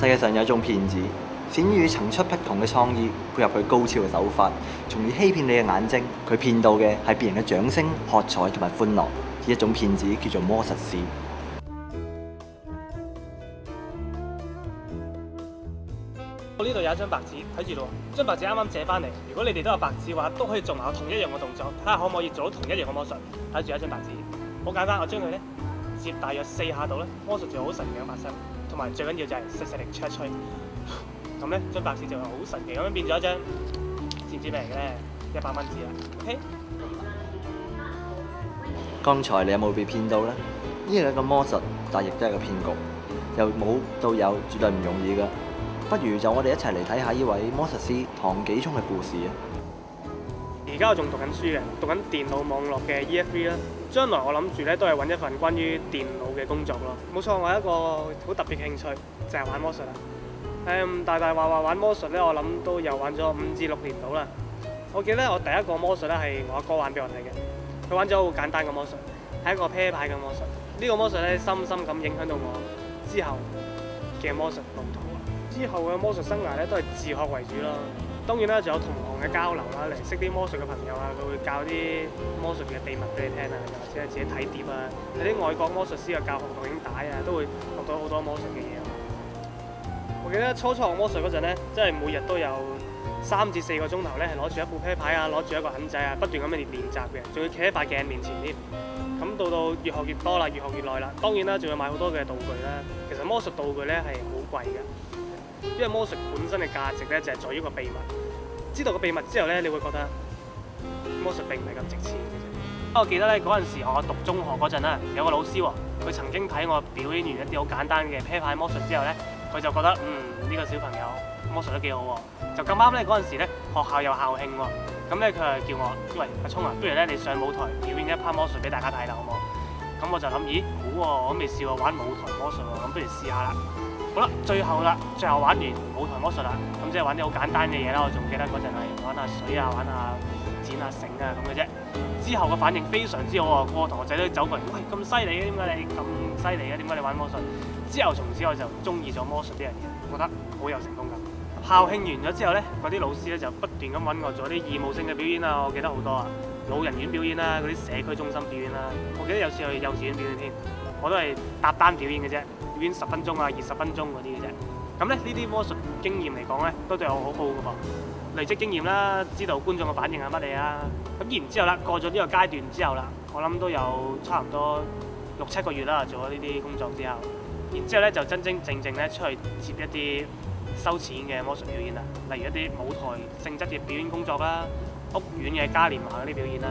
界上有一種騙子，善於層出不窮嘅創意，配合佢高超嘅手法，從而欺騙你嘅眼睛。佢騙到嘅係別人嘅掌聲、喝彩同埋歡樂。呢一種騙子叫做魔術師。我呢度有一張白紙，睇住咯。張白紙啱啱借翻嚟，如果你哋都有白紙嘅話，都可以做埋同一樣嘅動作，睇下可唔可以做到同一樣嘅魔術。睇住一張白紙，好簡單，我將佢咧接大約4下度咧，魔術就好神奇咁發生。同埋最緊要就係細細力吹一吹，咁咧張白紙就好神奇咁樣變咗一張，知唔知咩嚟嘅咧？100蚊紙啦 ，OK。剛才你有冇被騙到呢？呢係一個魔術，但亦都係個騙局，由冇到有，絕對唔容易㗎。不如就我哋一齊嚟睇下呢位魔術師唐紀聰嘅故事啊！而家我仲讀緊書嘅，讀緊電腦網絡嘅 EF3 啦。將來我諗住咧都係揾一份關於電腦嘅工作咯。冇錯，我有一個好特別嘅興趣，就係玩魔術啦。大話玩魔術咧，我諗都有玩咗5至6年到啦。我記得我第一個魔術咧係我阿哥玩俾我睇嘅，佢玩咗好簡單嘅魔術，係一個啤牌嘅魔術。呢個魔術咧深深咁影響到我之後嘅魔術路途啊。之後嘅魔術生涯咧都係自學為主咯。當然啦，仲有同行嘅交流啦，嚟識啲魔術嘅朋友啊，佢會教啲魔術嘅秘密俾你聽啊，又或者係自己睇碟啊，睇啲外國魔術師嘅教學錄影帶啊，都會學到好多魔術嘅嘢。我記得初學魔術嗰陣咧，真係每日都有3至4個鐘頭咧，係攞住一副啤牌啊，攞住一個銀仔啊，不斷咁樣練習嘅，仲要企喺塊鏡面前添。咁到越學越多啦，越學越耐啦。當然啦，仲要買好多嘅道具啦。其實魔術道具咧係好貴嘅。因為魔術本身嘅價值咧就係在於個秘密，知道個秘密之後咧，你會覺得魔術並唔係咁值錢嘅啫。我記得咧嗰陣時我讀中學嗰陣啦，有個老師喎，佢曾經睇我表演完一啲好簡單嘅啤牌魔術之後咧，佢就覺得呢個小朋友魔術都幾好喎。就咁啱咧嗰陣時咧學校有校慶喎，咁咧佢就叫我，喂阿聰啊，不如咧你上舞台表演一 part 魔術俾大家睇啦，好唔好？咁我就諗，咦好喎，我都未試過玩舞台魔術喎，咁不如試下啦。好啦，最後玩完舞台魔術啦，咁即係玩啲好簡單嘅嘢啦。我仲記得嗰陣係玩下水啊，玩下剪下繩啊咁嘅啫。之後個反應非常之好喎，個同學仔都走過嚟，喂咁犀利嘅，點解你咁犀利嘅？點解你玩魔術？之後從此我就中意咗魔術呢樣嘢，覺得好有成功感。校慶完咗之後咧，嗰啲老師咧就不斷咁揾我做啲義務性嘅表演啊，我記得好多啊，老人院表演啦，嗰啲社區中心表演啦，我記得有次去幼稚園表演添，我都係搭單表演嘅啫。表演10分鐘啊、20分鐘嗰啲嘅啫。咁咧呢啲魔術經驗嚟講咧，都對我好好嘅噃。累積經驗啦，知道觀眾嘅反應係乜嘢啊。咁然之後啦，過咗呢個階段之後啦，我諗都有差唔多6、7個月啦，做咗呢啲工作之後，然之後咧就真真正正咧出去接一啲收錢嘅魔術表演啦，例如一啲舞台性質嘅表演工作啦、屋苑嘅嘉年華嗰啲表演啦。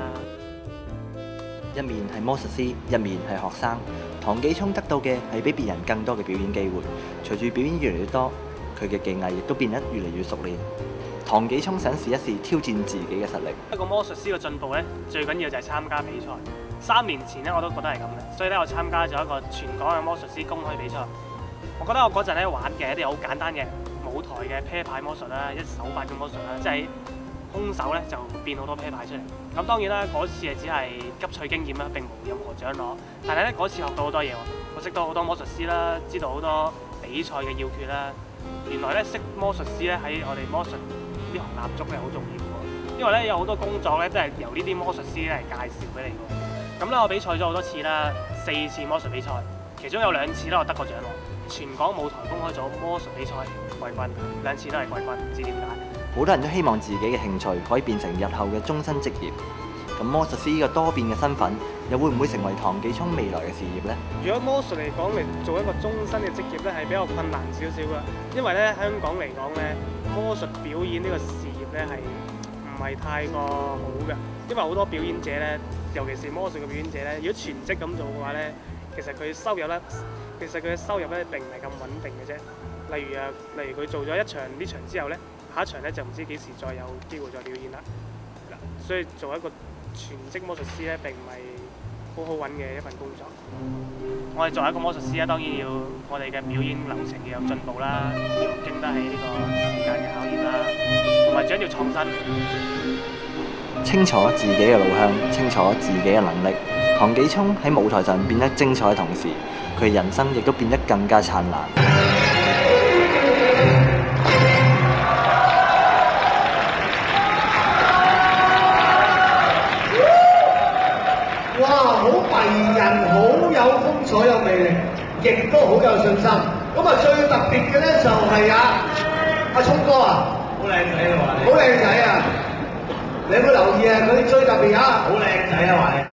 一面係魔術師，一面係學生。唐紀聰得到嘅係比別人更多嘅表演機會。隨住表演越嚟越多，佢嘅技藝亦都變得越嚟越熟練。唐紀聰想試一試挑戰自己嘅實力。一個魔術師嘅進步咧，最緊要就係參加比賽。3年前咧我都覺得係咁嘅，所以咧我參加咗一個全港嘅魔術師公開比賽。我覺得我嗰陣咧玩嘅一啲好簡單嘅舞台嘅啤牌魔術啦，一手法嘅魔術啦，即係空手咧就變好多啤牌出嚟。咁當然啦，嗰次係只係急取經驗啦，並冇任何獎攞。但係咧嗰次學到好多嘢喎，我識到好多魔術師啦，知道好多比賽嘅要訣啦。原來咧識魔術師咧喺我哋魔術呢行立足咧好重要喎，因為咧有好多工作咧都係由呢啲魔術師咧嚟介紹俾你嘅。咁咧我比賽咗好多次啦，4次魔術比賽，其中有2次咧我得過獎喎。全港舞台公開咗魔術比賽季軍，2次都係季軍，唔知點解。好多人都希望自己嘅興趣可以變成日後嘅終身職業。咁魔術師呢個多變嘅身份，又會唔會成為唐紀聰未來嘅事業呢？如果魔術嚟講嚟做一個終身嘅職業咧，係比較困難少少㗎，因為咧香港嚟講咧，魔術表演呢個事業咧係唔係太過好嘅，因為好多表演者咧，尤其是魔術嘅表演者咧，如果全職咁做嘅話咧，其實佢嘅收入咧並唔係咁穩定嘅啫。例如佢做咗一場呢場之後咧，下一場咧就唔知幾時再有機會再表演啦。所以做一個全職魔術師咧並唔係好好揾嘅一份工作。我哋作為一個魔術師咧，當然要我哋嘅表演流程要有進步啦，要經得起呢個時間嘅考驗啦，同埋最緊要創新。清楚自己嘅路向，清楚自己嘅能力。唐紀聰喺舞台上變得精彩嘅同時，佢嘅人生亦都變得更加燦爛。哇！好迷人，好有風采，有魅力，亦都好有信心。咁啊，最特別嘅咧就係阿聰哥啊，好靚仔啊！好靚仔啊！你有冇留意啊？佢最特別啊，好靚仔啊！話你。